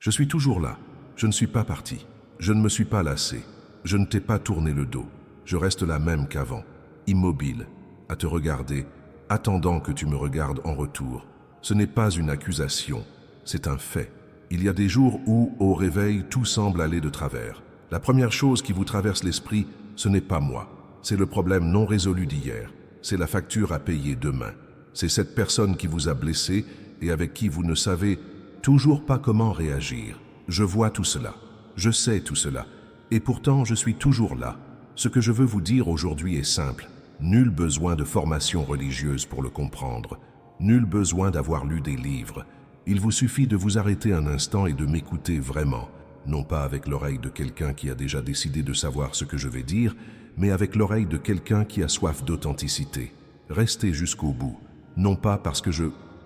Je suis toujours là. Je ne suis pas parti. Je ne me suis pas lassé. Je ne t'ai pas tourné le dos. Je reste là même qu'avant, immobile, à te regarder, attendant que tu me regardes en retour. Ce n'est pas une accusation, c'est un fait. Il y a des jours où, au réveil, tout semble aller de travers. La première chose qui vous traverse l'esprit, ce n'est pas moi. C'est le problème non résolu d'hier. C'est la facture à payer demain. C'est cette personne qui vous a blessé et avec qui vous ne savez toujours pas comment réagir. Je vois tout cela. Je sais tout cela. Et pourtant, je suis toujours là. Ce que je veux vous dire aujourd'hui est simple. Nul besoin de formation religieuse pour le comprendre. Nul besoin d'avoir lu des livres. Il vous suffit de vous arrêter un instant et de m'écouter vraiment. Non pas avec l'oreille de quelqu'un qui a déjà décidé de savoir ce que je vais dire, mais avec l'oreille de quelqu'un qui a soif d'authenticité. Restez jusqu'au bout. Non pas parce que je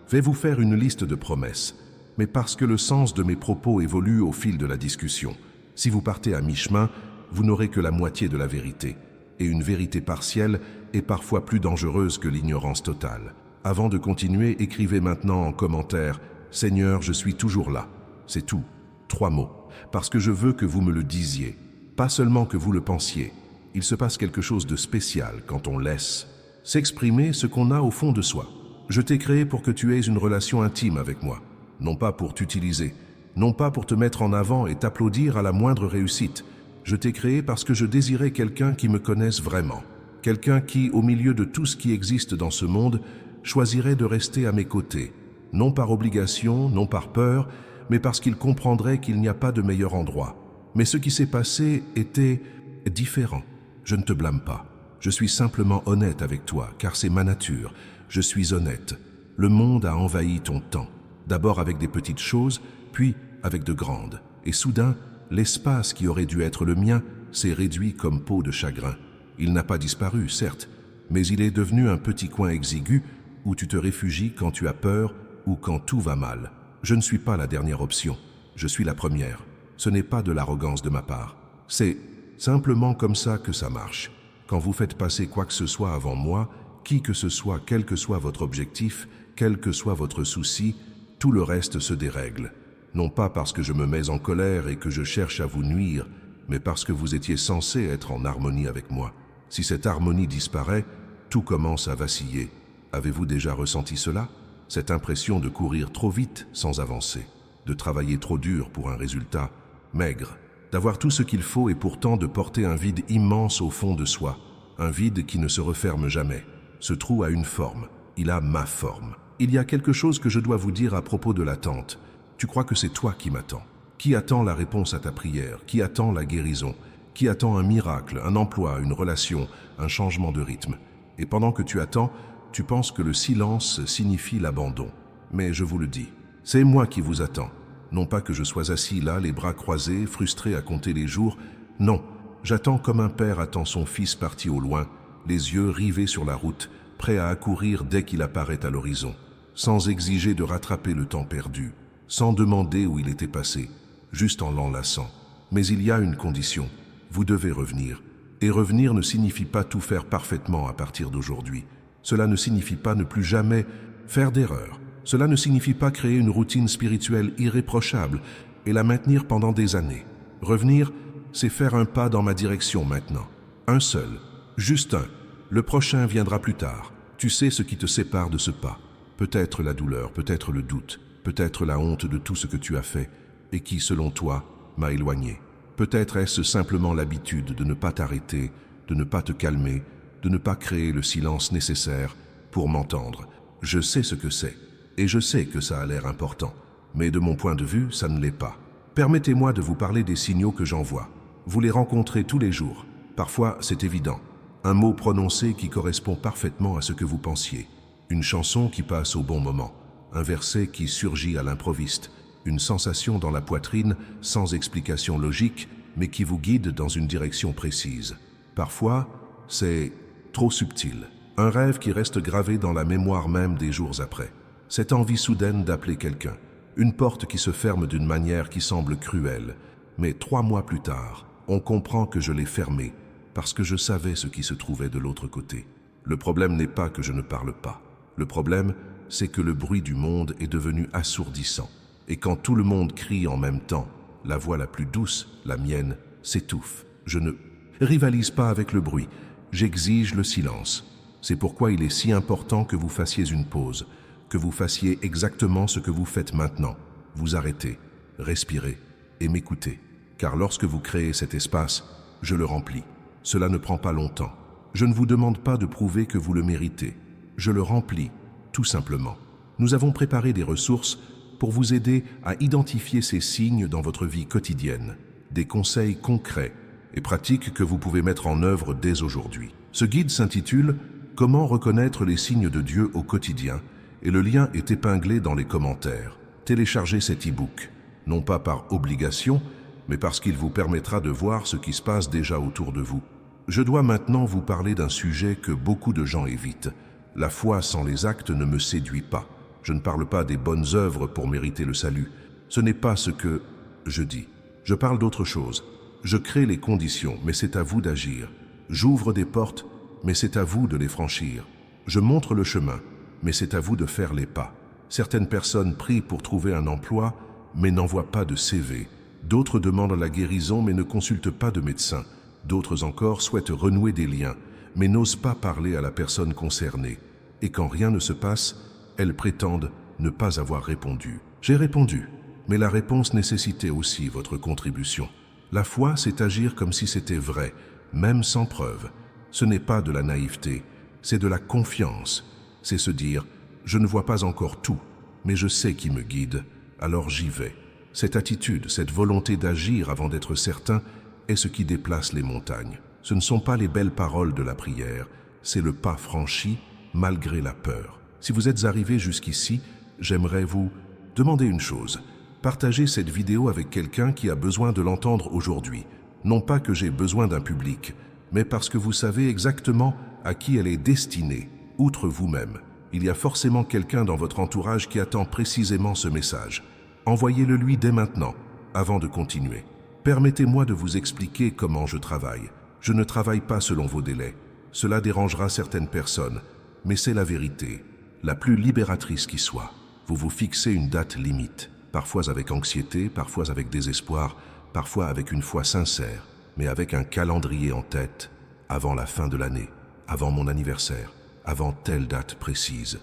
vais vous faire une liste de promesses, mais parce que le sens de mes propos évolue au fil de la discussion. Si vous partez à mi-chemin, vous n'aurez que la moitié de la vérité. Et une vérité partielle est parfois plus dangereuse que l'ignorance totale. Avant de continuer, écrivez maintenant en commentaire « Seigneur, je suis toujours là ». C'est tout. 3 mots. Parce que je veux que vous me le disiez. Pas seulement que vous le pensiez. Il se passe quelque chose de spécial quand on laisse s'exprimer ce qu'on a au fond de soi. Je t'ai créé pour que tu aies une relation intime avec moi. Non pas pour t'utiliser. Non pas pour te mettre en avant et t'applaudir à la moindre réussite. Je t'ai créé parce que je désirais quelqu'un qui me connaisse vraiment. Quelqu'un qui, au milieu de tout ce qui existe dans ce monde, choisirait de rester à mes côtés. Non par obligation, non par peur, mais parce qu'il comprendrait qu'il n'y a pas de meilleur endroit. Mais ce qui s'est passé était différent. Je ne te blâme pas. Je suis simplement honnête avec toi, car c'est ma nature. Je suis honnête. Le monde a envahi ton temps. D'abord avec des petites choses, puis avec de grandes. Et soudain, l'espace qui aurait dû être le mien s'est réduit comme peau de chagrin. Il n'a pas disparu, certes, mais il est devenu un petit coin exigu où tu te réfugies quand tu as peur ou quand tout va mal. Je ne suis pas la dernière option, je suis la première. Ce n'est pas de l'arrogance de ma part. C'est simplement comme ça que ça marche. Quand vous faites passer quoi que ce soit avant moi, qui que ce soit, quel que soit votre objectif, quel que soit votre souci, tout le reste se dérègle. Non pas parce que je me mets en colère et que je cherche à vous nuire, mais parce que vous étiez censé être en harmonie avec moi. Si cette harmonie disparaît, tout commence à vaciller. Avez-vous déjà ressenti cela? Cette impression de courir trop vite sans avancer, de travailler trop dur pour un résultat maigre, d'avoir tout ce qu'il faut et pourtant de porter un vide immense au fond de soi, un vide qui ne se referme jamais. Ce trou a une forme, il a ma forme. Il y a quelque chose que je dois vous dire à propos de l'attente. Tu crois que c'est toi qui m'attends? Qui attend la réponse à ta prière? Qui attend la guérison? Qui attend un miracle, un emploi, une relation, un changement de rythme? Et pendant que tu attends, tu penses que le silence signifie l'abandon. Mais je vous le dis, c'est moi qui vous attends. Non pas que je sois assis là, les bras croisés, frustré à compter les jours. Non, j'attends comme un père attend son fils parti au loin, les yeux rivés sur la route, prêt à accourir dès qu'il apparaît à l'horizon, sans exiger de rattraper le temps perdu, sans demander où il était passé, juste en l'enlaçant. Mais il y a une condition, vous devez revenir. Et revenir ne signifie pas tout faire parfaitement à partir d'aujourd'hui. Cela ne signifie pas ne plus jamais faire d'erreurs. Cela ne signifie pas créer une routine spirituelle irréprochable et la maintenir pendant des années. Revenir, c'est faire un pas dans ma direction maintenant. Un seul, juste un. Le prochain viendra plus tard. Tu sais ce qui te sépare de ce pas. Peut-être la douleur, peut-être le doute, peut-être la honte de tout ce que tu as fait et qui, selon toi, m'a éloigné. Peut-être est-ce simplement l'habitude de ne pas t'arrêter, de ne pas te calmer, de ne pas créer le silence nécessaire pour m'entendre. Je sais ce que c'est, et je sais que ça a l'air important, mais de mon point de vue, ça ne l'est pas. Permettez-moi de vous parler des signaux que j'envoie. Vous les rencontrez tous les jours. Parfois, c'est évident. Un mot prononcé qui correspond parfaitement à ce que vous pensiez. Une chanson qui passe au bon moment. Un verset qui surgit à l'improviste. Une sensation dans la poitrine sans explication logique, mais qui vous guide dans une direction précise. Parfois, c'est trop subtil. Un rêve qui reste gravé dans la mémoire même des jours après. Cette envie soudaine d'appeler quelqu'un. Une porte qui se ferme d'une manière qui semble cruelle. Mais 3 mois plus tard, on comprend que je l'ai fermée parce que je savais ce qui se trouvait de l'autre côté. Le problème n'est pas que je ne parle pas. Le problème, c'est que le bruit du monde est devenu assourdissant. Et quand tout le monde crie en même temps, la voix la plus douce, la mienne, s'étouffe. Je ne rivalise pas avec le bruit, j'exige le silence. C'est pourquoi il est si important que vous fassiez une pause, que vous fassiez exactement ce que vous faites maintenant. Vous arrêtez, respirez et m'écoutez. Car lorsque vous créez cet espace, je le remplis. Cela ne prend pas longtemps. Je ne vous demande pas de prouver que vous le méritez. Je le remplis, tout simplement. Nous avons préparé des ressources pour vous aider à identifier ces signes dans votre vie quotidienne. Des conseils concrets et pratiques que vous pouvez mettre en œuvre dès aujourd'hui. Ce guide s'intitule « Comment reconnaître les signes de Dieu au quotidien » et le lien est épinglé dans les commentaires. Téléchargez cet e-book, non pas par obligation, mais parce qu'il vous permettra de voir ce qui se passe déjà autour de vous. Je dois maintenant vous parler d'un sujet que beaucoup de gens évitent. La foi sans les actes ne me séduit pas. Je ne parle pas des bonnes œuvres pour mériter le salut. Ce n'est pas ce que je dis. Je parle d'autre chose. Je crée les conditions, mais c'est à vous d'agir. J'ouvre des portes, mais c'est à vous de les franchir. Je montre le chemin, mais c'est à vous de faire les pas. Certaines personnes prient pour trouver un emploi, mais n'envoient pas de CV. D'autres demandent la guérison, mais ne consultent pas de médecin. D'autres encore souhaitent renouer des liens, mais n'osent pas parler à la personne concernée. Et quand rien ne se passe, elles prétendent ne pas avoir répondu. J'ai répondu, mais la réponse nécessitait aussi votre contribution. La foi, c'est agir comme si c'était vrai, même sans preuve. Ce n'est pas de la naïveté, c'est de la confiance. C'est se dire, je ne vois pas encore tout, mais je sais qui me guide, alors j'y vais. Cette attitude, cette volonté d'agir avant d'être certain, est ce qui déplace les montagnes. Ce ne sont pas les belles paroles de la prière, c'est le pas franchi malgré la peur. Si vous êtes arrivé jusqu'ici, j'aimerais vous demander une chose. Partagez cette vidéo avec quelqu'un qui a besoin de l'entendre aujourd'hui. Non pas que j'ai besoin d'un public, mais parce que vous savez exactement à qui elle est destinée. Outre vous-même, il y a forcément quelqu'un dans votre entourage qui attend précisément ce message. Envoyez-le lui dès maintenant, avant de continuer. Permettez-moi de vous expliquer comment je travaille. Je ne travaille pas selon vos délais. Cela dérangera certaines personnes, mais c'est la vérité, la plus libératrice qui soit. Vous vous fixez une date limite, parfois avec anxiété, parfois avec désespoir, parfois avec une foi sincère, mais avec un calendrier en tête, avant la fin de l'année, avant mon anniversaire, avant telle date précise.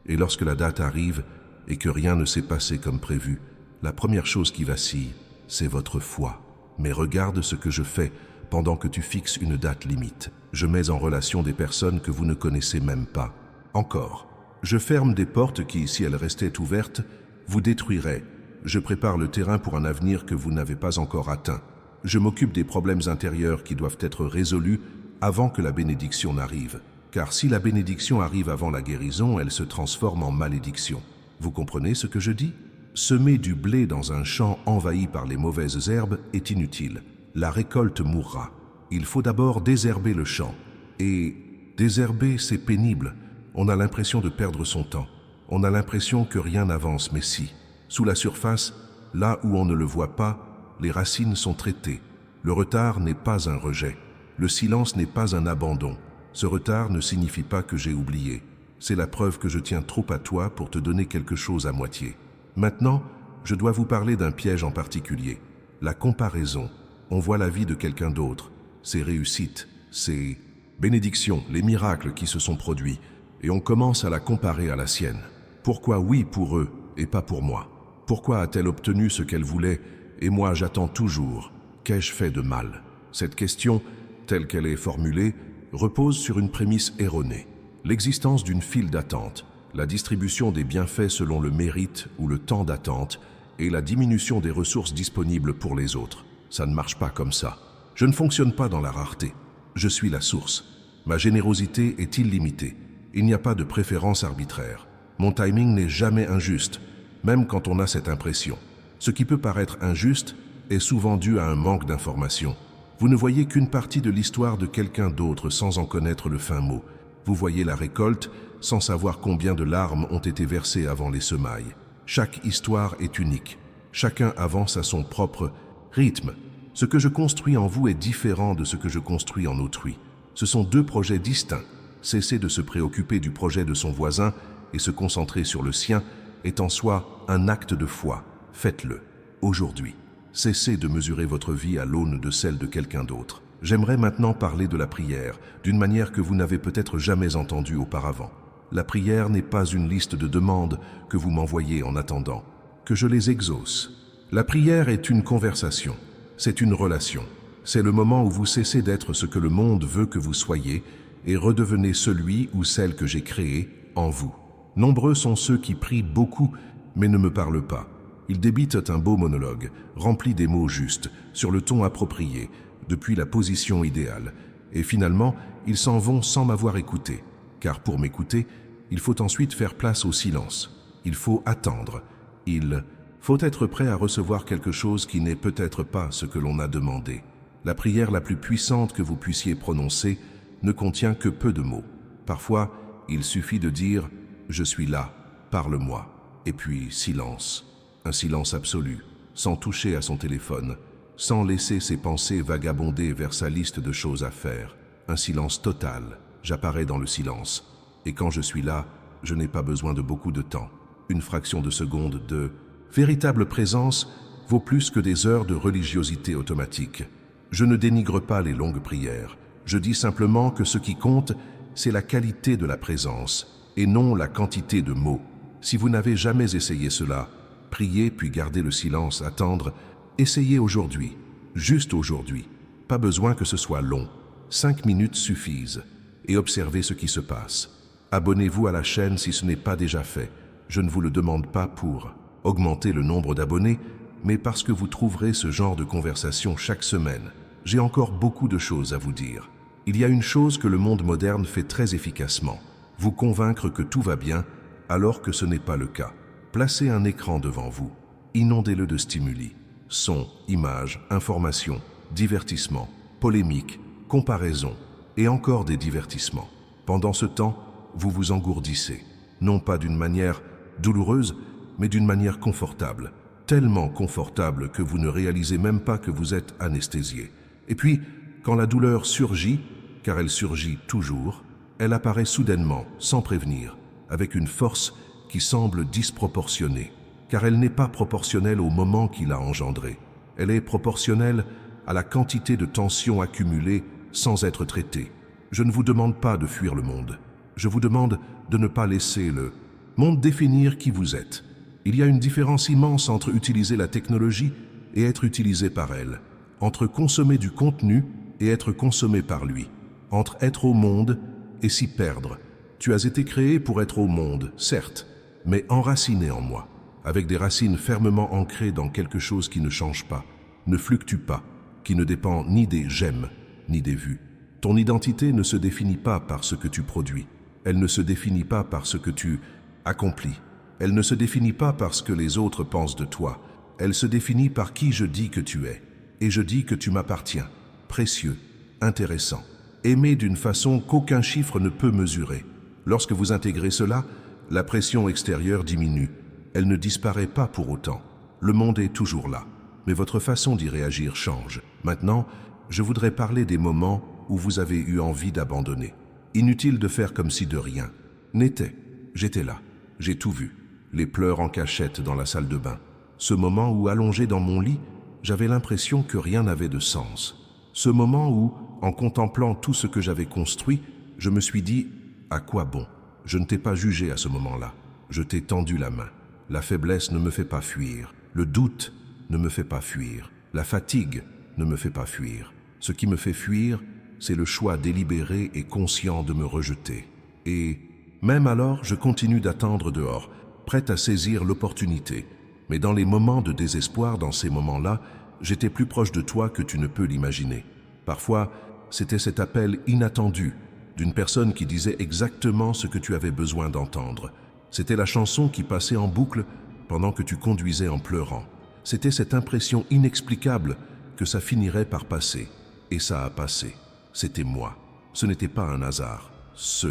Et lorsque la date arrive et que rien ne s'est passé comme prévu, la première chose qui vacille, c'est votre foi. Mais regarde ce que je fais pendant que tu fixes une date limite. Je mets en relation des personnes que vous ne connaissez même pas. Encore, je ferme des portes qui, si elles restaient ouvertes, vous détruiraient. Je prépare le terrain pour un avenir que vous n'avez pas encore atteint. Je m'occupe des problèmes intérieurs qui doivent être résolus avant que la bénédiction n'arrive. Car si la bénédiction arrive avant la guérison, elle se transforme en malédiction. Vous comprenez ce que je dis ? Semer du blé dans un champ envahi par les mauvaises herbes est inutile. La récolte mourra. Il faut d'abord désherber le champ. Et désherber, c'est pénible. On a l'impression de perdre son temps. On a l'impression que rien n'avance, mais si. Sous la surface, là où on ne le voit pas, les racines sont traitées. Le retard n'est pas un rejet. Le silence n'est pas un abandon. Ce retard ne signifie pas que j'ai oublié. C'est la preuve que je tiens trop à toi pour te donner quelque chose à moitié. Maintenant, je dois vous parler d'un piège en particulier. La comparaison. On voit la vie de quelqu'un d'autre, ses réussites, ses bénédictions, les miracles qui se sont produits, et on commence à la comparer à la sienne. Pourquoi oui pour eux et pas pour moi? Pourquoi a-t-elle obtenu ce qu'elle voulait et moi j'attends toujours? Qu'ai-je fait de mal? Cette question, telle qu'elle est formulée, repose sur une prémisse erronée. L'existence d'une file d'attente, la distribution des bienfaits selon le mérite ou le temps d'attente et la diminution des ressources disponibles pour les autres. Ça ne marche pas comme ça. Je ne fonctionne pas dans la rareté. Je suis la source. Ma générosité est illimitée. Il n'y a pas de préférence arbitraire. Mon timing n'est jamais injuste, même quand on a cette impression. Ce qui peut paraître injuste est souvent dû à un manque d'information. Vous ne voyez qu'une partie de l'histoire de quelqu'un d'autre sans en connaître le fin mot. Vous voyez la récolte sans savoir combien de larmes ont été versées avant les semailles. Chaque histoire est unique. Chacun avance à son propre rythme. Ce que je construis en vous est différent de ce que je construis en autrui. Ce sont deux projets distincts. Cesser de se préoccuper du projet de son voisin et se concentrer sur le sien est en soi un acte de foi. faites-le, aujourd'hui. Cessez de mesurer votre vie à l'aune de celle de quelqu'un d'autre. J'aimerais maintenant parler de la prière, d'une manière que vous n'avez peut-être jamais entendue auparavant. La prière n'est pas une liste de demandes que vous m'envoyez en attendant que je les exauce. La prière est une conversation, c'est une relation. C'est le moment où vous cessez d'être ce que le monde veut que vous soyez et redevenez celui ou celle que j'ai créé en vous. Nombreux sont ceux qui prient beaucoup mais ne me parlent pas. Ils débitent un beau monologue, rempli des mots justes, sur le ton approprié, depuis la position idéale. Et finalement, ils s'en vont sans m'avoir écouté. Car pour m'écouter, il faut ensuite faire place au silence. Il faut attendre. Il faut être prêt à recevoir quelque chose qui n'est peut-être pas ce que l'on a demandé. La prière la plus puissante que vous puissiez prononcer ne contient que peu de mots. Parfois, il suffit de dire « Je suis là, parle-moi » et puis silence. Un silence absolu, sans toucher à son téléphone, sans laisser ses pensées vagabonder vers sa liste de choses à faire. Un silence total, j'apparais dans le silence. Et quand je suis là, je n'ai pas besoin de beaucoup de temps. Une fraction de seconde de véritable présence vaut plus que des heures de religiosité automatique. Je ne dénigre pas les longues prières. Je dis simplement que ce qui compte, c'est la qualité de la présence et non la quantité de mots. Si vous n'avez jamais essayé cela, prier puis garder le silence, attendre, essayez aujourd'hui, juste aujourd'hui. Pas besoin que ce soit long. 5 minutes suffisent. Et observez ce qui se passe. Abonnez-vous à la chaîne si ce n'est pas déjà fait. Je ne vous le demande pas pour augmenter le nombre d'abonnés, mais parce que vous trouverez ce genre de conversation chaque semaine. J'ai encore beaucoup de choses à vous dire. Il y a une chose que le monde moderne fait très efficacement, vous convaincre que tout va bien, alors que ce n'est pas le cas. Placez un écran devant vous, inondez-le de stimuli, sons, images, informations, divertissements, polémiques, comparaisons et encore des divertissements. Pendant ce temps, vous vous engourdissez, non pas d'une manière douloureuse, mais d'une manière confortable, tellement confortable que vous ne réalisez même pas que vous êtes anesthésié. Et puis, quand la douleur surgit, car elle surgit toujours, elle apparaît soudainement, sans prévenir, avec une force qui semble disproportionnée, car elle n'est pas proportionnelle au moment qui l'a engendrée. Elle est proportionnelle à la quantité de tension accumulée sans être traitée. Je ne vous demande pas de fuir le monde. Je vous demande de ne pas laisser le monde définir qui vous êtes. Il y a une différence immense entre utiliser la technologie et être utilisé par elle, entre consommer du contenu et être consommé par lui, entre être au monde et s'y perdre. Tu as été créé pour être au monde, certes, mais enraciné en moi, avec des racines fermement ancrées dans quelque chose qui ne change pas, ne fluctue pas, qui ne dépend ni des j'aime, ni des vues. Ton identité ne se définit pas par ce que tu produis, elle ne se définit pas par ce que tu accomplis, elle ne se définit pas par ce que les autres pensent de toi, elle se définit par qui je dis que tu es, et je dis que tu m'appartiens, précieux, intéressant, aimé d'une façon qu'aucun chiffre ne peut mesurer. Lorsque vous intégrez cela, la pression extérieure diminue, elle ne disparaît pas pour autant. Le monde est toujours là, mais votre façon d'y réagir change. Maintenant, je voudrais parler des moments où vous avez eu envie d'abandonner. Inutile de faire comme si de rien n'était. J'étais là, j'ai tout vu. Les pleurs en cachette dans la salle de bain. Ce moment où, allongé dans mon lit, j'avais l'impression que rien n'avait de sens. Ce moment où, en contemplant tout ce que j'avais construit, je me suis dit « à quoi bon ?» Je ne t'ai pas jugé à ce moment-là. Je t'ai tendu la main. La faiblesse ne me fait pas fuir. Le doute ne me fait pas fuir. La fatigue ne me fait pas fuir. Ce qui me fait fuir, c'est le choix délibéré et conscient de me rejeter. Et même alors, je continue d'attendre dehors, prête à saisir l'opportunité. Mais dans les moments de désespoir, dans ces moments-là, j'étais plus proche de toi que tu ne peux l'imaginer. Parfois, c'était cet appel inattendu d'une personne qui disait exactement ce que tu avais besoin d'entendre. C'était la chanson qui passait en boucle pendant que tu conduisais en pleurant. C'était cette impression inexplicable que ça finirait par passer. Et ça a passé. C'était moi. Ce n'était pas un hasard. Ce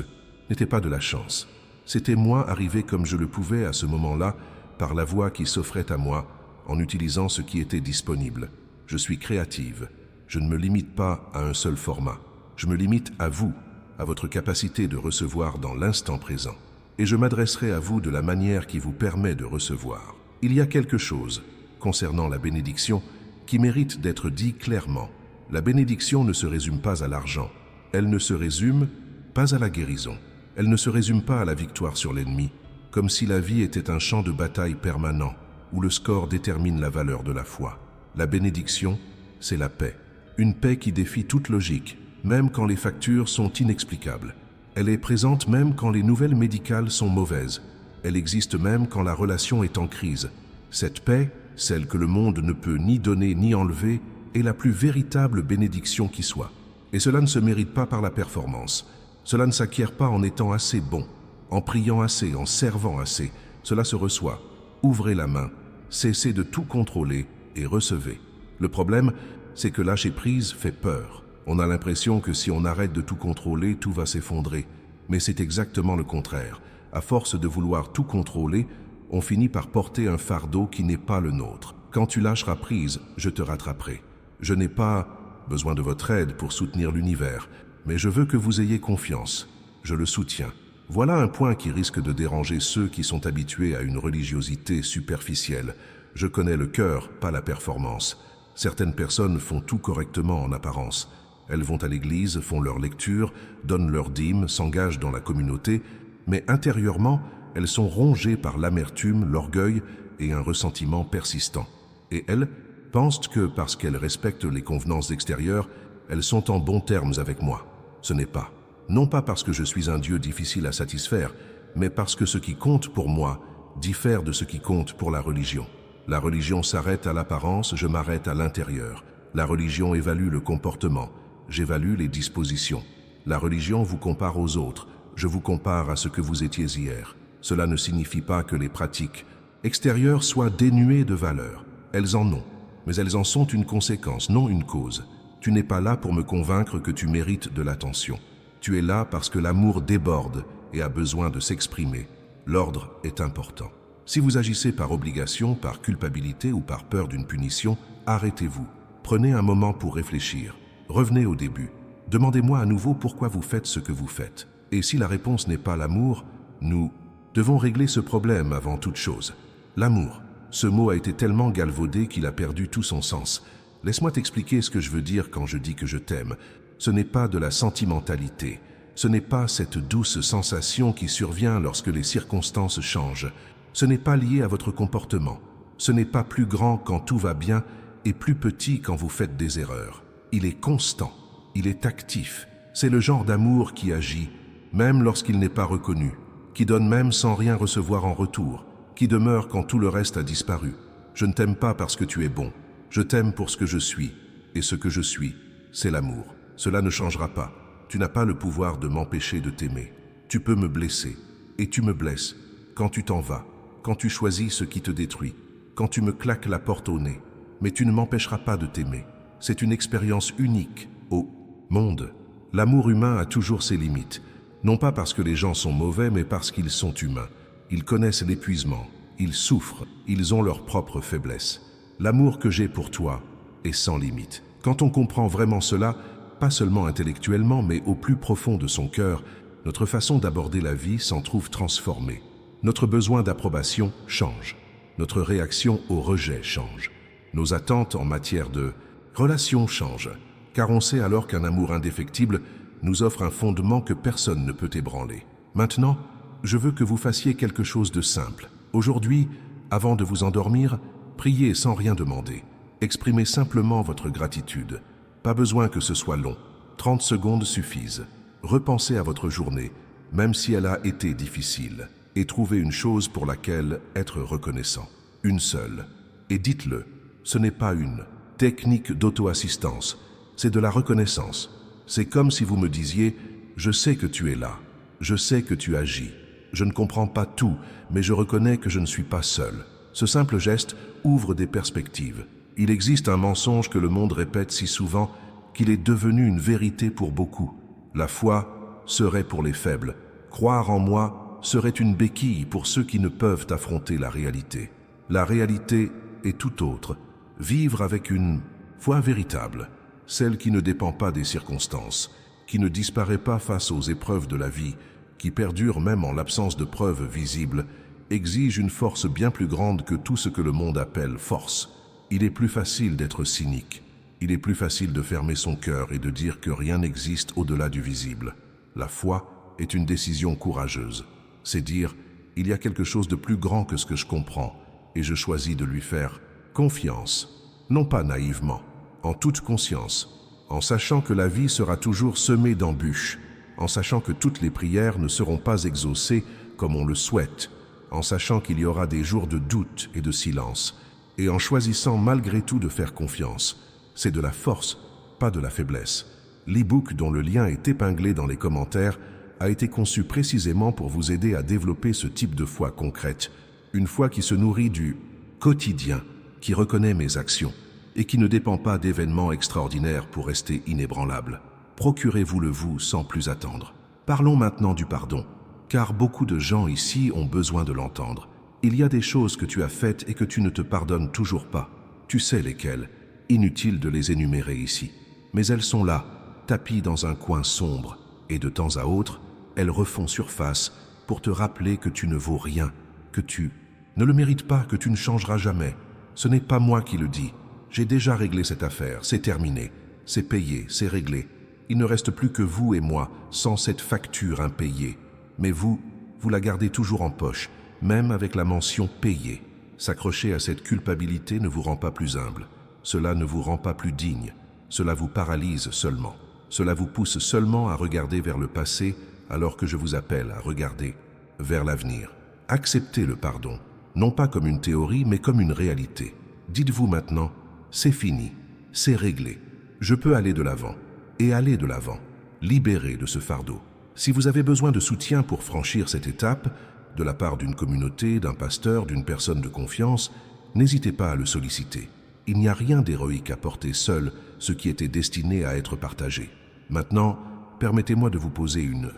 n'était pas de la chance. C'était moi arrivé comme je le pouvais à ce moment-là, par la voie qui s'offrait à moi, en utilisant ce qui était disponible. Je suis créative. Je ne me limite pas à un seul format. Je me limite à vous, à votre capacité de recevoir dans l'instant présent. Et je m'adresserai à vous de la manière qui vous permet de recevoir. Il y a quelque chose, concernant la bénédiction, qui mérite d'être dit clairement. La bénédiction ne se résume pas à l'argent. Elle ne se résume pas à la guérison. Elle ne se résume pas à la victoire sur l'ennemi, comme si la vie était un champ de bataille permanent, où le score détermine la valeur de la foi. La bénédiction, c'est la paix. Une paix qui défie toute logique, même quand les factures sont inexplicables. Elle est présente même quand les nouvelles médicales sont mauvaises. Elle existe même quand la relation est en crise. Cette paix, celle que le monde ne peut ni donner ni enlever, est la plus véritable bénédiction qui soit. Et cela ne se mérite pas par la performance. Cela ne s'acquiert pas en étant assez bon, en priant assez, en servant assez. Cela se reçoit. Ouvrez la main, cessez de tout contrôler et recevez. Le problème, c'est que lâcher prise fait peur. On a l'impression que si on arrête de tout contrôler, tout va s'effondrer. Mais c'est exactement le contraire. À force de vouloir tout contrôler, on finit par porter un fardeau qui n'est pas le nôtre. Quand tu lâcheras prise, je te rattraperai. Je n'ai pas besoin de votre aide pour soutenir l'univers, mais je veux que vous ayez confiance. Je le soutiens. Voilà un point qui risque de déranger ceux qui sont habitués à une religiosité superficielle. Je connais le cœur, pas la performance. Certaines personnes font tout correctement en apparence. Elles vont à l'église, font leur lecture, donnent leur dîme, s'engagent dans la communauté, mais intérieurement, elles sont rongées par l'amertume, l'orgueil et un ressentiment persistant. Et elles pensent que parce qu'elles respectent les convenances extérieures, elles sont en bons termes avec moi. Ce n'est pas. Non pas parce que je suis un Dieu difficile à satisfaire, mais parce que ce qui compte pour moi diffère de ce qui compte pour la religion. La religion s'arrête à l'apparence, je m'arrête à l'intérieur. La religion évalue le comportement, j'évalue les dispositions. La religion vous compare aux autres, je vous compare à ce que vous étiez hier. Cela ne signifie pas que les pratiques extérieures soient dénuées de valeur. Elles en ont, mais elles en sont une conséquence, non une cause. Tu n'es pas là pour me convaincre que tu mérites de l'attention. Tu es là parce que l'amour déborde et a besoin de s'exprimer. L'ordre est important. Si vous agissez par obligation, par culpabilité ou par peur d'une punition, arrêtez-vous. Prenez un moment pour réfléchir. Revenez au début. Demandez-moi à nouveau pourquoi vous faites ce que vous faites. Et si la réponse n'est pas l'amour, nous devons régler ce problème avant toute chose. L'amour. Ce mot a été tellement galvaudé qu'il a perdu tout son sens. Laisse-moi t'expliquer ce que je veux dire quand je dis que je t'aime. Ce n'est pas de la sentimentalité. Ce n'est pas cette douce sensation qui survient lorsque les circonstances changent. Ce n'est pas lié à votre comportement. Ce n'est pas plus grand quand tout va bien et plus petit quand vous faites des erreurs. Il est constant. Il est actif. C'est le genre d'amour qui agit, même lorsqu'il n'est pas reconnu, qui donne même sans rien recevoir en retour, qui demeure quand tout le reste a disparu. Je ne t'aime pas parce que tu es bon. Je t'aime pour ce que je suis. Et ce que je suis, c'est l'amour. Cela ne changera pas. Tu n'as pas le pouvoir de m'empêcher de t'aimer. Tu peux me blesser. Et tu me blesses. Quand tu t'en vas. Quand tu choisis ce qui te détruit. Quand tu me claques la porte au nez. Mais tu ne m'empêcheras pas de t'aimer. C'est une expérience unique au monde. L'amour humain a toujours ses limites. Non pas parce que les gens sont mauvais, mais parce qu'ils sont humains. Ils connaissent l'épuisement. Ils souffrent. Ils ont leurs propres faiblesses. L'amour que j'ai pour toi est sans limite. Quand on comprend vraiment cela, pas seulement intellectuellement, mais au plus profond de son cœur, notre façon d'aborder la vie s'en trouve transformée. Notre besoin d'approbation change. Notre réaction au rejet change. Nos attentes en matière de relation changent, car on sait alors qu'un amour indéfectible nous offre un fondement que personne ne peut ébranler. Maintenant, je veux que vous fassiez quelque chose de simple. Aujourd'hui, avant de vous endormir, priez sans rien demander. Exprimez simplement votre gratitude. Pas besoin que ce soit long. 30 secondes suffisent. Repensez à votre journée, même si elle a été difficile, et trouvez une chose pour laquelle être reconnaissant. Une seule. Et dites-le, ce n'est pas une technique d'auto-assistance, c'est de la reconnaissance. C'est comme si vous me disiez « Je sais que tu es là, je sais que tu agis. Je ne comprends pas tout, mais je reconnais que je ne suis pas seul. » Ce simple geste ouvre des perspectives. Il existe un mensonge que le monde répète si souvent qu'il est devenu une vérité pour beaucoup. La foi serait pour les faibles. Croire en moi serait une béquille pour ceux qui ne peuvent affronter la réalité. La réalité est tout autre. Vivre avec une foi véritable, celle qui ne dépend pas des circonstances, qui ne disparaît pas face aux épreuves de la vie, qui perdure même en l'absence de preuves visibles, exige une force bien plus grande que tout ce que le monde appelle force. Il est plus facile d'être cynique. Il est plus facile de fermer son cœur et de dire que rien n'existe au-delà du visible. La foi est une décision courageuse. C'est dire, il y a quelque chose de plus grand que ce que je comprends, et je choisis de lui faire confiance. Non pas naïvement, en toute conscience, en sachant que la vie sera toujours semée d'embûches, en sachant que toutes les prières ne seront pas exaucées comme on le souhaite, en sachant qu'il y aura des jours de doute et de silence, et en choisissant malgré tout de faire confiance. C'est de la force, pas de la faiblesse. L'e-book dont le lien est épinglé dans les commentaires a été conçu précisément pour vous aider à développer ce type de foi concrète, une foi qui se nourrit du quotidien, qui reconnaît mes actions et qui ne dépend pas d'événements extraordinaires pour rester inébranlable. Procurez-vous-le vous sans plus attendre. Parlons maintenant du pardon, car beaucoup de gens ici ont besoin de l'entendre. Il y a des choses que tu as faites et que tu ne te pardonnes toujours pas. Tu sais lesquelles, inutile de les énumérer ici. Mais elles sont là, tapies dans un coin sombre, et de temps à autre, elles refont surface pour te rappeler que tu ne vaux rien, que tu ne le mérites pas, que tu ne changeras jamais. Ce n'est pas moi qui le dis. J'ai déjà réglé cette affaire, c'est terminé, c'est payé, c'est réglé. Il ne reste plus que vous et moi, sans cette facture impayée. Mais vous la gardez toujours en poche, même avec la mention « payé ». S'accrocher à cette culpabilité ne vous rend pas plus humble. Cela ne vous rend pas plus digne. Cela vous paralyse seulement. Cela vous pousse seulement à regarder vers le passé, alors que je vous appelle à regarder vers l'avenir. Acceptez le pardon, non pas comme une théorie, mais comme une réalité. Dites-vous maintenant, c'est fini, c'est réglé. Je peux aller de l'avant, et aller de l'avant, libéré de ce fardeau. Si vous avez besoin de soutien pour franchir cette étape, de la part d'une communauté, d'un pasteur, d'une personne de confiance, n'hésitez pas à le solliciter. Il n'y a rien d'héroïque à porter seul ce qui était destiné à être partagé. Maintenant, permettez-moi de vous poser une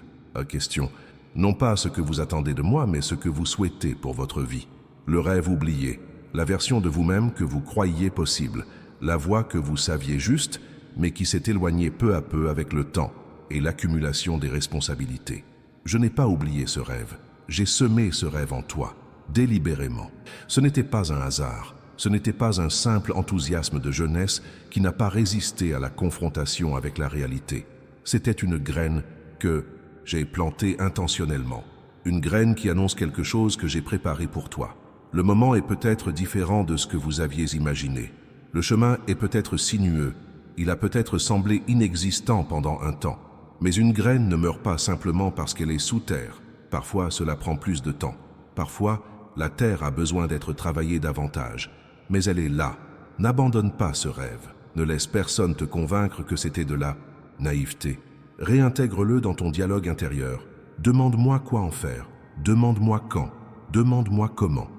question. Non pas ce que vous attendez de moi, mais ce que vous souhaitez pour votre vie. Le rêve oublié, la version de vous-même que vous croyiez possible, la voie que vous saviez juste, mais qui s'est éloignée peu à peu avec le temps et l'accumulation des responsabilités. Je n'ai pas oublié ce rêve. J'ai semé ce rêve en toi, délibérément. Ce n'était pas un hasard. Ce n'était pas un simple enthousiasme de jeunesse qui n'a pas résisté à la confrontation avec la réalité. C'était une graine que j'ai plantée intentionnellement. Une graine qui annonce quelque chose que j'ai préparé pour toi. Le moment est peut-être différent de ce que vous aviez imaginé. Le chemin est peut-être sinueux. Il a peut-être semblé inexistant pendant un temps. Mais une graine ne meurt pas simplement parce qu'elle est sous terre. Parfois, cela prend plus de temps. Parfois, la terre a besoin d'être travaillée davantage. Mais elle est là. N'abandonne pas ce rêve. Ne laisse personne te convaincre que c'était de la naïveté. Réintègre-le dans ton dialogue intérieur. Demande-moi quoi en faire. Demande-moi quand. Demande-moi comment.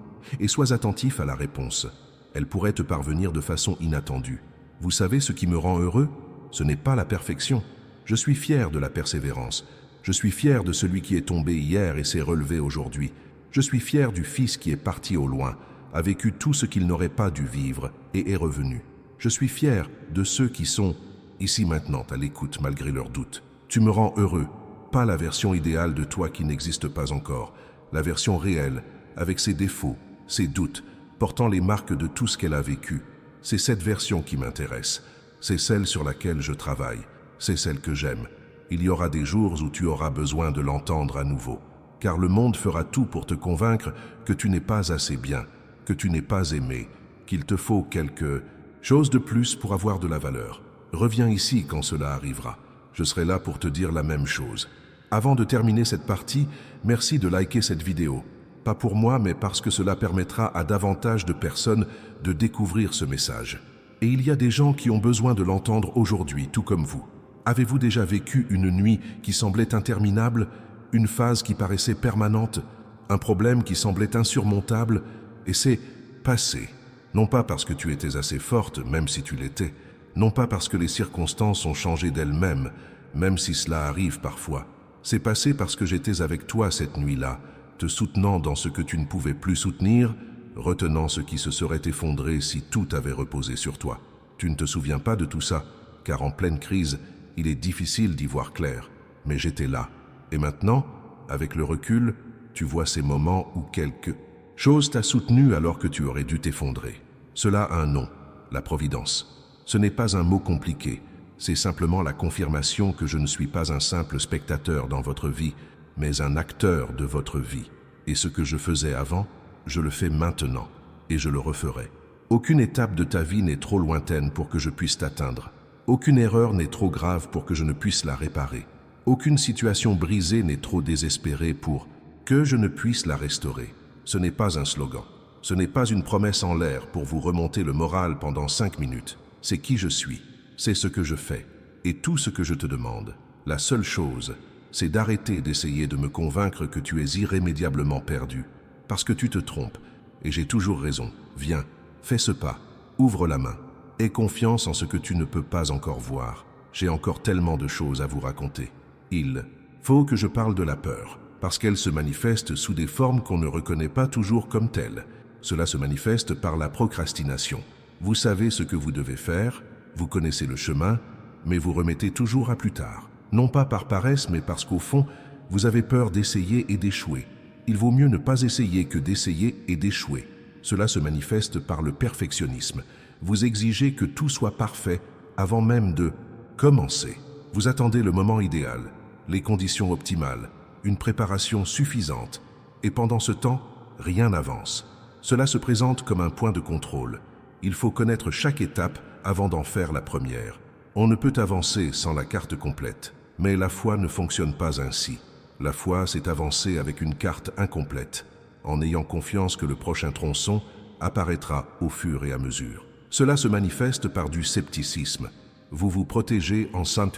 Et sois attentif à la réponse. Elle pourrait te parvenir de façon inattendue. Vous savez ce qui me rend heureux? Ce n'est pas la perfection. Je suis fier de la persévérance. Je suis fier de celui qui est tombé hier et s'est relevé aujourd'hui. Je suis fier du fils qui est parti au loin, a vécu tout ce qu'il n'aurait pas dû vivre et est revenu. Je suis fier de ceux qui sont ici maintenant à l'écoute malgré leurs doutes. Tu me rends heureux, pas la version idéale de toi qui n'existe pas encore, la version réelle, avec ses défauts, ses doutes, portant les marques de tout ce qu'elle a vécu. C'est cette version qui m'intéresse. C'est celle sur laquelle je travaille. C'est celle que j'aime. Il y aura des jours où tu auras besoin de l'entendre à nouveau. Car le monde fera tout pour te convaincre que tu n'es pas assez bien, que tu n'es pas aimé, qu'il te faut quelque chose de plus pour avoir de la valeur. Reviens ici quand cela arrivera. Je serai là pour te dire la même chose. Avant de terminer cette partie, merci de liker cette vidéo. Pas pour moi, mais parce que cela permettra à davantage de personnes de découvrir ce message. Et il y a des gens qui ont besoin de l'entendre aujourd'hui, tout comme vous. Avez-vous déjà vécu une nuit qui semblait interminable, une phase qui paraissait permanente, un problème qui semblait insurmontable, et c'est passé? Non pas parce que tu étais assez forte, même si tu l'étais, non pas parce que les circonstances ont changé d'elles-mêmes, même si cela arrive parfois. C'est passé parce que j'étais avec toi cette nuit-là, te soutenant dans ce que tu ne pouvais plus soutenir, retenant ce qui se serait effondré si tout avait reposé sur toi. Tu ne te souviens pas de tout ça, car en pleine crise, il est difficile d'y voir clair. Mais j'étais là. Et maintenant, avec le recul, Tu vois ces moments où quelque chose t'a soutenu alors que tu aurais dû t'effondrer. Cela a un nom, la providence. Ce n'est pas un mot compliqué, c'est simplement la confirmation que je ne suis pas un simple spectateur dans votre vie, mais un acteur de votre vie. Et ce que je faisais avant, je le fais maintenant, et je le referai. Aucune étape de ta vie n'est trop lointaine pour que je puisse t'atteindre. Aucune erreur n'est trop grave pour que je ne puisse la réparer. Aucune situation brisée n'est trop désespérée pour que je ne puisse la restaurer. Ce n'est pas un slogan. Ce n'est pas une promesse en l'air pour vous remonter le moral pendant 5 minutes. C'est qui je suis. C'est ce que je fais. Et tout ce que je te demande. La seule chose, c'est d'arrêter d'essayer de me convaincre que tu es irrémédiablement perdu. Parce que tu te trompes. Et j'ai toujours raison. Viens, fais ce pas. Ouvre la main. Aie confiance en ce que tu ne peux pas encore voir. J'ai encore tellement de choses à vous raconter. Il faut que je parle de la peur, parce qu'elle se manifeste sous des formes qu'on ne reconnaît pas toujours comme telles. Cela se manifeste par la procrastination. Vous savez ce que vous devez faire, vous connaissez le chemin, mais vous remettez toujours à plus tard. Non pas par paresse, mais parce qu'au fond, vous avez peur d'essayer et d'échouer. Il vaut mieux ne pas essayer que d'essayer et d'échouer. Cela se manifeste par le perfectionnisme. Vous exigez que tout soit parfait avant même de commencer. Vous attendez le moment idéal, les conditions optimales, une préparation suffisante. Et pendant ce temps, rien n'avance. Cela se présente comme un point de contrôle. Il faut connaître chaque étape avant d'en faire la première. On ne peut avancer sans la carte complète. Mais la foi ne fonctionne pas ainsi. La foi, c'est avancer avec une carte incomplète, en ayant confiance que le prochain tronçon apparaîtra au fur et à mesure. Cela se manifeste par du scepticisme. Vous vous protégez en sans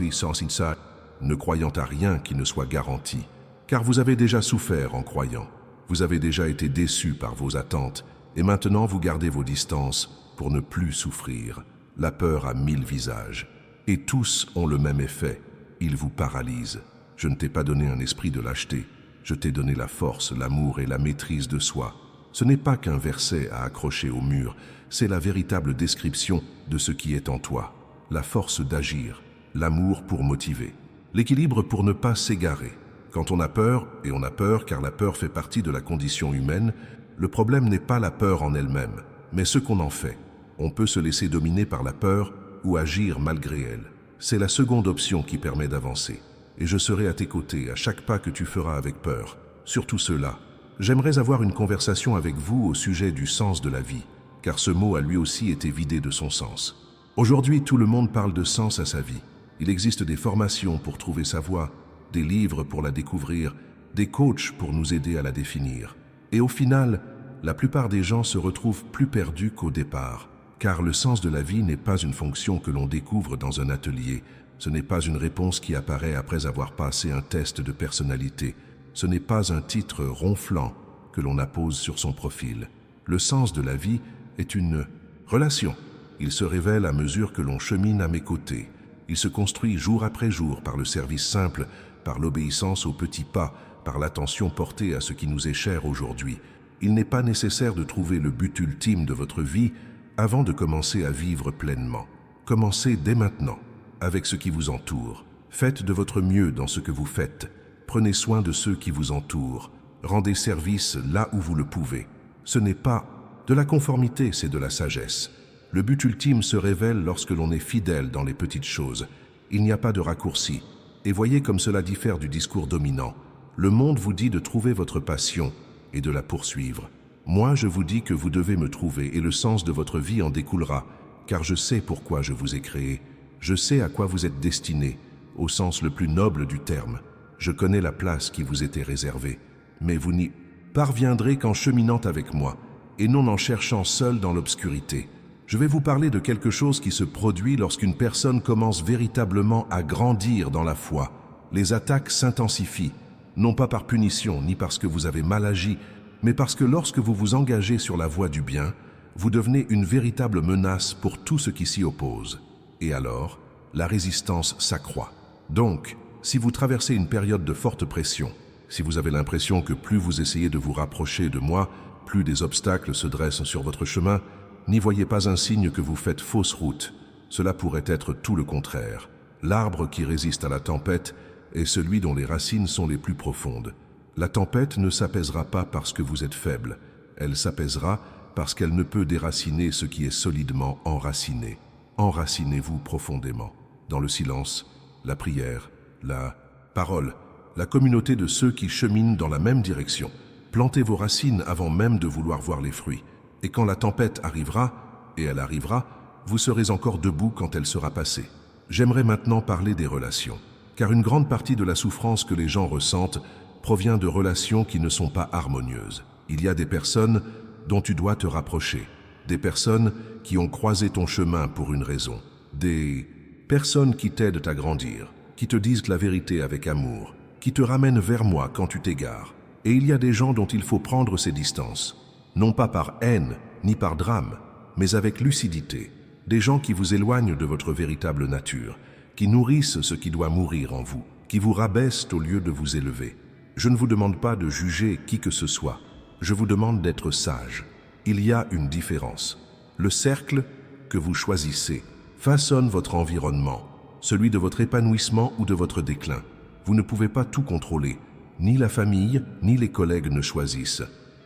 ne croyant à rien qui ne soit garanti, car vous avez déjà souffert en croyant. Vous avez déjà été déçu par vos attentes, et maintenant vous gardez vos distances pour ne plus souffrir. La peur a 1000 visages, et tous ont le même effet. Ils vous paralysent. Je ne t'ai pas donné un esprit de lâcheté. Je t'ai donné la force, l'amour et la maîtrise de soi. Ce n'est pas qu'un verset à accrocher au mur, c'est la véritable description de ce qui est en toi. La force d'agir, l'amour pour motiver, l'équilibre pour ne pas s'égarer. Quand on a peur, et on a peur car la peur fait partie de la condition humaine, le problème n'est pas la peur en elle-même, mais ce qu'on en fait. On peut se laisser dominer par la peur ou agir malgré elle. C'est la seconde option qui permet d'avancer. Et je serai à tes côtés à chaque pas que tu feras avec peur. Surtout cela. J'aimerais avoir une conversation avec vous au sujet du sens de la vie, car ce mot a lui aussi été vidé de son sens. Aujourd'hui, tout le monde parle de sens à sa vie. Il existe des formations pour trouver sa voie, des livres pour la découvrir, des coachs pour nous aider à la définir. Et au final, la plupart des gens se retrouvent plus perdus qu'au départ, car le sens de la vie n'est pas une fonction que l'on découvre dans un atelier. Ce n'est pas une réponse qui apparaît après avoir passé un test de personnalité. Ce n'est pas un titre ronflant que l'on appose sur son profil. Le sens de la vie est une relation. Il se révèle à mesure que l'on chemine à mes côtés. Il se construit jour après jour par le service simple, par l'obéissance aux petits pas, par l'attention portée à ce qui nous est cher aujourd'hui. Il n'est pas nécessaire de trouver le but ultime de votre vie avant de commencer à vivre pleinement. Commencez dès maintenant, avec ce qui vous entoure. Faites de votre mieux dans ce que vous faites. Prenez soin de ceux qui vous entourent. Rendez service là où vous le pouvez. Ce n'est pas de la conformité, c'est de la sagesse. Le but ultime se révèle lorsque l'on est fidèle dans les petites choses. Il n'y a pas de raccourci. Et voyez comme cela diffère du discours dominant. Le monde vous dit de trouver votre passion et de la poursuivre. Moi, je vous dis que vous devez me trouver et le sens de votre vie en découlera, car je sais pourquoi je vous ai créé. Je sais à quoi vous êtes destiné, au sens le plus noble du terme. Je connais la place qui vous était réservée, mais vous n'y parviendrez qu'en cheminant avec moi, et non en cherchant seul dans l'obscurité. Je vais vous parler de quelque chose qui se produit lorsqu'une personne commence véritablement à grandir dans la foi. Les attaques s'intensifient, non pas par punition, ni parce que vous avez mal agi, mais parce que lorsque vous vous engagez sur la voie du bien, vous devenez une véritable menace pour tout ce qui s'y oppose. Et alors, la résistance s'accroît. Donc, si vous traversez une période de forte pression, si vous avez l'impression que plus vous essayez de vous rapprocher de moi, plus des obstacles se dressent sur votre chemin, n'y voyez pas un signe que vous faites fausse route. Cela pourrait être tout le contraire. L'arbre qui résiste à la tempête est celui dont les racines sont les plus profondes. La tempête ne s'apaisera pas parce que vous êtes faible, elle s'apaisera parce qu'elle ne peut déraciner ce qui est solidement enraciné. Enracinez-vous profondément, dans le silence, la prière, la parole, la communauté de ceux qui cheminent dans la même direction. Plantez vos racines avant même de vouloir voir les fruits. Et quand la tempête arrivera, et elle arrivera, vous serez encore debout quand elle sera passée. J'aimerais maintenant parler des relations, car une grande partie de la souffrance que les gens ressentent provient de relations qui ne sont pas harmonieuses. Il y a des personnes dont tu dois te rapprocher, des personnes qui ont croisé ton chemin pour une raison, des personnes qui t'aident à grandir, qui te disent la vérité avec amour, qui te ramènent vers moi quand tu t'égares. Et il y a des gens dont il faut prendre ses distances, non pas par haine ni par drame, mais avec lucidité, des gens qui vous éloignent de votre véritable nature, qui nourrissent ce qui doit mourir en vous, qui vous rabaissent au lieu de vous élever. Je ne vous demande pas de juger qui que ce soit, je vous demande d'être sage. Il y a une différence. Le cercle que vous choisissez façonne votre environnement, celui de votre épanouissement ou de votre déclin. Vous ne pouvez pas tout contrôler, ni la famille, ni les collègues ne choisissent.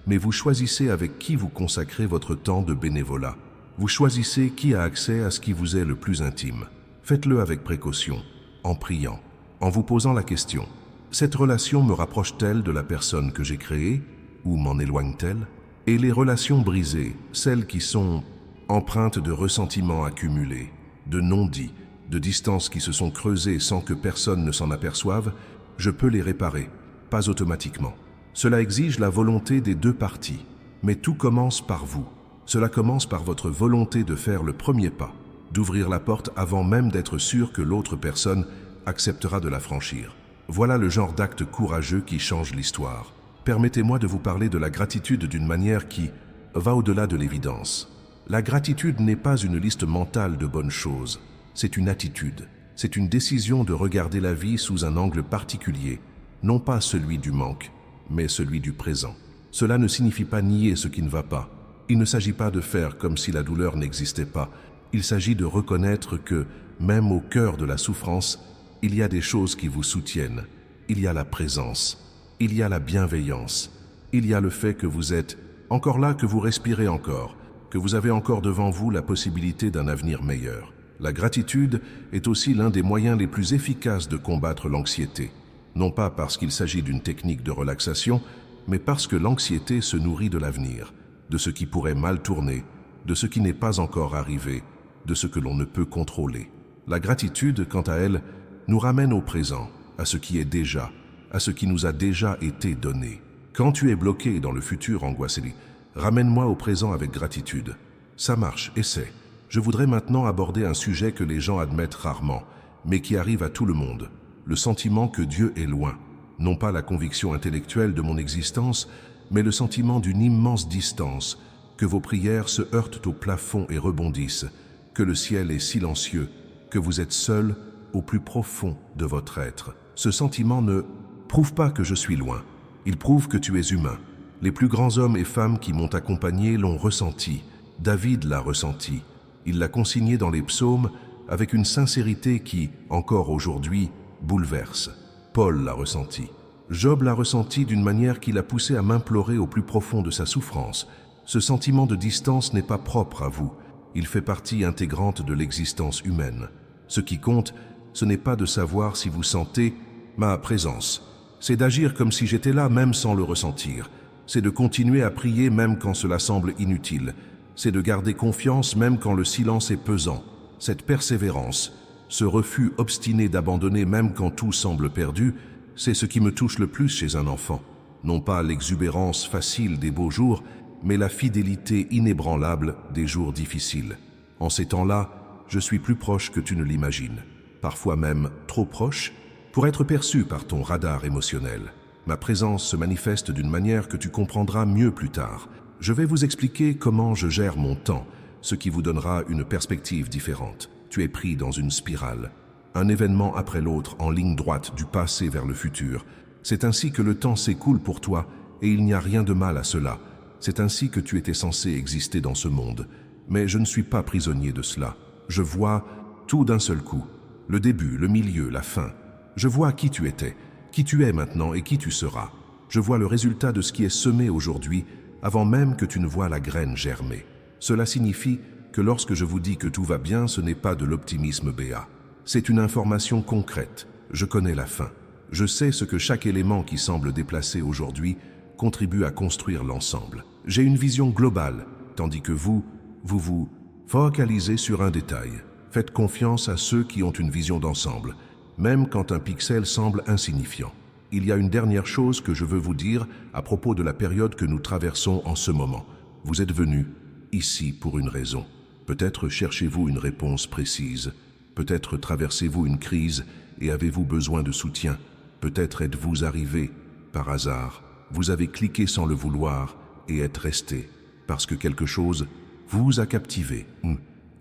Mais vous choisissez avec qui vous consacrez votre temps de bénévolat. Vous choisissez qui a accès à ce qui vous est le plus intime. Faites-le avec précaution, en priant, en vous posant la question. Cette relation me rapproche-t-elle de la personne que j'ai créée ou m'en éloigne-t-elle? Et les relations brisées, celles qui sont empreintes de ressentiments accumulés, de non-dits, de distances qui se sont creusées sans que personne ne s'en aperçoive, je peux les réparer, pas automatiquement. Cela exige la volonté des deux parties, mais tout commence par vous. Cela commence par votre volonté de faire le premier pas, d'ouvrir la porte avant même d'être sûr que l'autre personne acceptera de la franchir. Voilà le genre d'acte courageux qui change l'histoire. Permettez-moi de vous parler de la gratitude d'une manière qui va au-delà de l'évidence. La gratitude n'est pas une liste mentale de bonnes choses, c'est une attitude. C'est une décision de regarder la vie sous un angle particulier, non pas celui du manque, mais celui du présent. Cela ne signifie pas nier ce qui ne va pas. Il ne s'agit pas de faire comme si la douleur n'existait pas. Il s'agit de reconnaître que, même au cœur de la souffrance, il y a des choses qui vous soutiennent. Il y a la présence, il y a la bienveillance, il y a le fait que vous êtes encore là, que vous respirez encore, que vous avez encore devant vous la possibilité d'un avenir meilleur. La gratitude est aussi l'un des moyens les plus efficaces de combattre l'anxiété. Non pas parce qu'il s'agit d'une technique de relaxation, mais parce que l'anxiété se nourrit de l'avenir, de ce qui pourrait mal tourner, de ce qui n'est pas encore arrivé, de ce que l'on ne peut contrôler. La gratitude, quant à elle, nous ramène au présent, à ce qui est déjà, à ce qui nous a déjà été donné. Quand tu es bloqué dans le futur angoissé, ramène-moi au présent avec gratitude. Ça marche, essaie. Je voudrais maintenant aborder un sujet que les gens admettent rarement, mais qui arrive à tout le monde. Le sentiment que Dieu est loin. Non pas la conviction intellectuelle de mon existence, mais le sentiment d'une immense distance, que vos prières se heurtent au plafond et rebondissent, que le ciel est silencieux, que vous êtes seul au plus profond de votre être. Ce sentiment ne prouve pas que je suis loin. Il prouve que tu es humain. Les plus grands hommes et femmes qui m'ont accompagné l'ont ressenti. David l'a ressenti. Il l'a consigné dans les psaumes avec une sincérité qui, encore aujourd'hui, bouleverse. Paul l'a ressenti. Job l'a ressenti d'une manière qui l'a poussé à m'implorer au plus profond de sa souffrance. Ce sentiment de distance n'est pas propre à vous. Il fait partie intégrante de l'existence humaine. Ce qui compte, ce n'est pas de savoir si vous sentez ma présence. C'est d'agir comme si j'étais là même sans le ressentir. C'est de continuer à prier même quand cela semble inutile. C'est de garder confiance même quand le silence est pesant. Cette persévérance, ce refus obstiné d'abandonner même quand tout semble perdu, c'est ce qui me touche le plus chez un enfant. Non pas l'exubérance facile des beaux jours, mais la fidélité inébranlable des jours difficiles. En ces temps-là, je suis plus proche que tu ne l'imagines. Parfois même trop proche, pour être perçu par ton radar émotionnel. Ma présence se manifeste d'une manière que tu comprendras mieux plus tard. Je vais vous expliquer comment je gère mon temps, ce qui vous donnera une perspective différente. Tu es pris dans une spirale, un événement après l'autre en ligne droite du passé vers le futur. C'est ainsi que le temps s'écoule pour toi et il n'y a rien de mal à cela. C'est ainsi que tu étais censé exister dans ce monde. Mais je ne suis pas prisonnier de cela. Je vois tout d'un seul coup. Le début, le milieu, la fin. Je vois qui tu étais, qui tu es maintenant et qui tu seras. Je vois le résultat de ce qui est semé aujourd'hui avant même que tu ne vois la graine germer. Cela signifie que lorsque je vous dis que tout va bien, ce n'est pas de l'optimisme béat. C'est une information concrète. Je connais la fin. Je sais ce que chaque élément qui semble déplacé aujourd'hui contribue à construire l'ensemble. J'ai une vision globale, tandis que vous vous focalisez sur un détail. Faites confiance à ceux qui ont une vision d'ensemble, même quand un pixel semble insignifiant. Il y a une dernière chose que je veux vous dire à propos de la période que nous traversons en ce moment. Vous êtes venus ici pour une raison. Peut-être cherchez-vous une réponse précise. Peut-être traversez-vous une crise et avez-vous besoin de soutien. Peut-être êtes-vous arrivé par hasard. Vous avez cliqué sans le vouloir et êtes resté parce que quelque chose vous a captivé.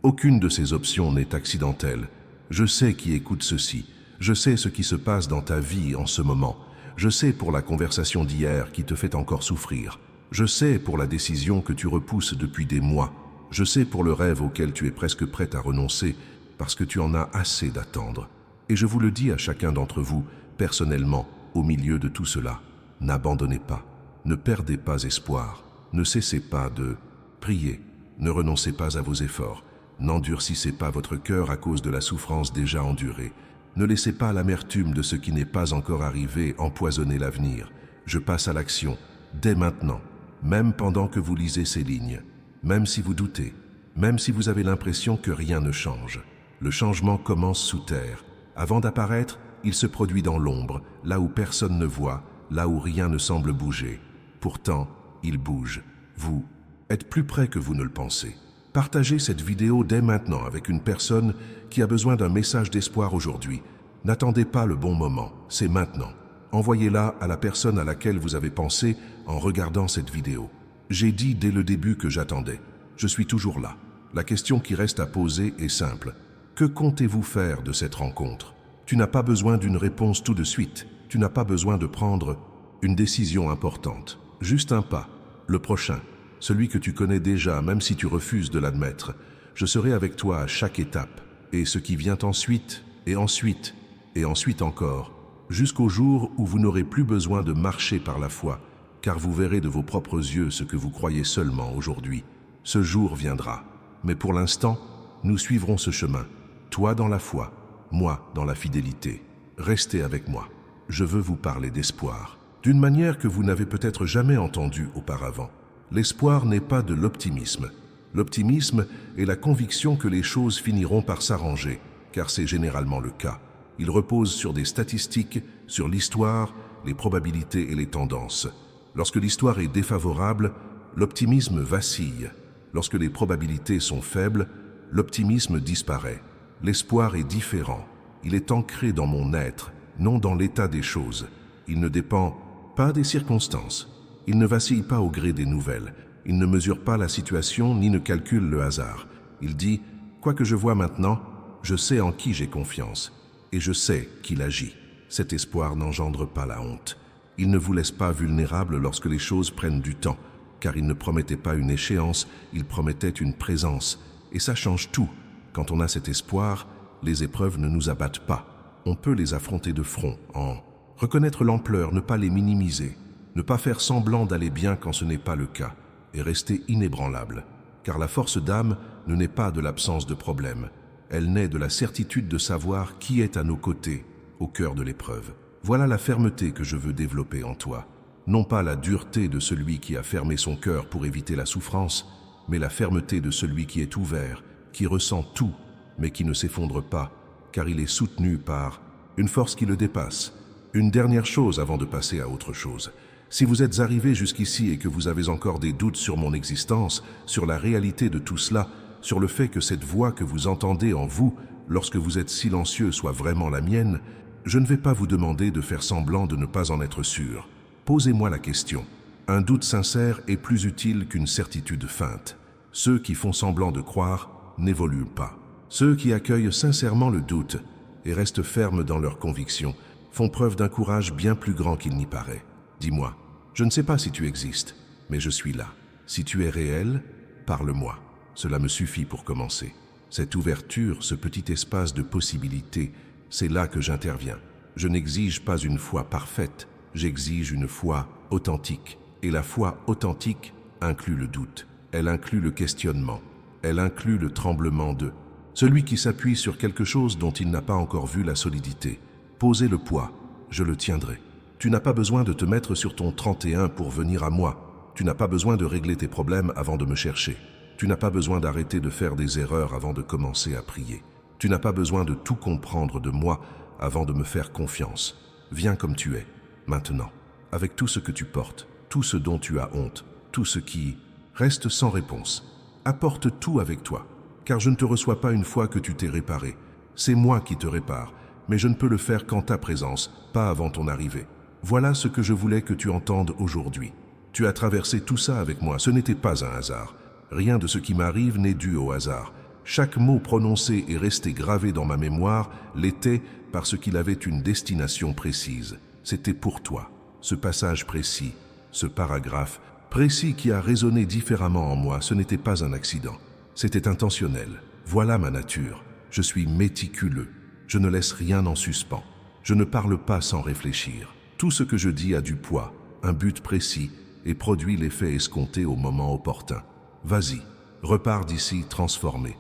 Aucune de ces options n'est accidentelle. Je sais qui écoute ceci. Je sais ce qui se passe dans ta vie en ce moment. Je sais pour la conversation d'hier qui te fait encore souffrir. Je sais pour la décision que tu repousses depuis des mois. Je sais pour le rêve auquel tu es presque prête à renoncer parce que tu en as assez d'attendre. Et je vous le dis à chacun d'entre vous, personnellement, au milieu de tout cela, n'abandonnez pas, ne perdez pas espoir, ne cessez pas de prier, ne renoncez pas à vos efforts, n'endurcissez pas votre cœur à cause de la souffrance déjà endurée. Ne laissez pas l'amertume de ce qui n'est pas encore arrivé empoisonner l'avenir. Je passe à l'action, dès maintenant, même pendant que vous lisez ces lignes, même si vous doutez, même si vous avez l'impression que rien ne change. Le changement commence sous terre. Avant d'apparaître, il se produit dans l'ombre, là où personne ne voit, là où rien ne semble bouger. Pourtant, il bouge. Vous êtes plus près que vous ne le pensez. Partagez cette vidéo dès maintenant avec une personne qui a besoin d'un message d'espoir aujourd'hui. N'attendez pas le bon moment, c'est maintenant. Envoyez-la à la personne à laquelle vous avez pensé en regardant cette vidéo. J'ai dit dès le début que j'attendais. Je suis toujours là. La question qui reste à poser est simple. Que comptez-vous faire de cette rencontre? Tu n'as pas besoin d'une réponse tout de suite. Tu n'as pas besoin de prendre une décision importante. Juste un pas, le prochain. Celui que tu connais déjà, même si tu refuses de l'admettre. Je serai avec toi à chaque étape, et ce qui vient ensuite, et ensuite, et ensuite encore, jusqu'au jour où vous n'aurez plus besoin de marcher par la foi, car vous verrez de vos propres yeux ce que vous croyez seulement aujourd'hui. Ce jour viendra, mais pour l'instant, nous suivrons ce chemin, toi dans la foi, moi dans la fidélité. Restez avec moi. Je veux vous parler d'espoir, d'une manière que vous n'avez peut-être jamais entendue auparavant. L'espoir n'est pas de l'optimisme. L'optimisme est la conviction que les choses finiront par s'arranger, car c'est généralement le cas. Il repose sur des statistiques, sur l'histoire, les probabilités et les tendances. Lorsque l'histoire est défavorable, l'optimisme vacille. Lorsque les probabilités sont faibles, l'optimisme disparaît. L'espoir est différent. Il est ancré dans mon être, non dans l'état des choses. Il ne dépend pas des circonstances. Il ne vacille pas au gré des nouvelles. Il ne mesure pas la situation ni ne calcule le hasard. Il dit « Quoi que je vois maintenant, je sais en qui j'ai confiance et je sais qu'il agit. » Cet espoir n'engendre pas la honte. Il ne vous laisse pas vulnérable lorsque les choses prennent du temps, car il ne promettait pas une échéance, il promettait une présence. Et ça change tout. Quand on a cet espoir, les épreuves ne nous abattent pas. On peut les affronter de front, en reconnaître l'ampleur, ne pas les minimiser. Ne pas faire semblant d'aller bien quand ce n'est pas le cas, et rester inébranlable. Car la force d'âme ne naît pas de l'absence de problème. Elle naît de la certitude de savoir qui est à nos côtés, au cœur de l'épreuve. Voilà la fermeté que je veux développer en toi. Non pas la dureté de celui qui a fermé son cœur pour éviter la souffrance, mais la fermeté de celui qui est ouvert, qui ressent tout, mais qui ne s'effondre pas, car il est soutenu par une force qui le dépasse. Une dernière chose avant de passer à autre chose. Si vous êtes arrivé jusqu'ici et que vous avez encore des doutes sur mon existence, sur la réalité de tout cela, sur le fait que cette voix que vous entendez en vous, lorsque vous êtes silencieux, soit vraiment la mienne, je ne vais pas vous demander de faire semblant de ne pas en être sûr. Posez-moi la question. Un doute sincère est plus utile qu'une certitude feinte. Ceux qui font semblant de croire n'évoluent pas. Ceux qui accueillent sincèrement le doute et restent fermes dans leurs convictions font preuve d'un courage bien plus grand qu'il n'y paraît. Dis-moi, je ne sais pas si tu existes, mais je suis là. Si tu es réel, parle-moi. Cela me suffit pour commencer. Cette ouverture, ce petit espace de possibilités, c'est là que j'interviens. Je n'exige pas une foi parfaite, j'exige une foi authentique. Et la foi authentique inclut le doute, elle inclut le questionnement, elle inclut le tremblement de celui qui s'appuie sur quelque chose dont il n'a pas encore vu la solidité. Posez le poids, je le tiendrai. Tu n'as pas besoin de te mettre sur ton 31 pour venir à moi. Tu n'as pas besoin de régler tes problèmes avant de me chercher. Tu n'as pas besoin d'arrêter de faire des erreurs avant de commencer à prier. Tu n'as pas besoin de tout comprendre de moi avant de me faire confiance. Viens comme tu es, maintenant, avec tout ce que tu portes, tout ce dont tu as honte, tout ce qui reste sans réponse. Apporte tout avec toi, car je ne te reçois pas une fois que tu t'es réparé. C'est moi qui te répare, mais je ne peux le faire qu'en ta présence, pas avant ton arrivée. Voilà ce que je voulais que tu entendes aujourd'hui. Tu as traversé tout ça avec moi, ce n'était pas un hasard. Rien de ce qui m'arrive n'est dû au hasard. Chaque mot prononcé et resté gravé dans ma mémoire l'était parce qu'il avait une destination précise. C'était pour toi, ce passage précis, ce paragraphe précis qui a résonné différemment en moi, ce n'était pas un accident. C'était intentionnel. Voilà ma nature. Je suis méticuleux. Je ne laisse rien en suspens. Je ne parle pas sans réfléchir. Tout ce que je dis a du poids, un but précis et produit l'effet escompté au moment opportun. Vas-y, repars d'ici transformé.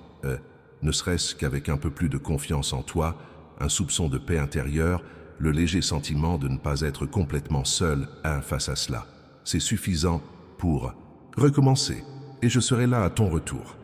Ne serait-ce qu'avec un peu plus de confiance en toi, un soupçon de paix intérieure, le léger sentiment de ne pas être complètement seul face à cela. C'est suffisant pour recommencer et je serai là à ton retour.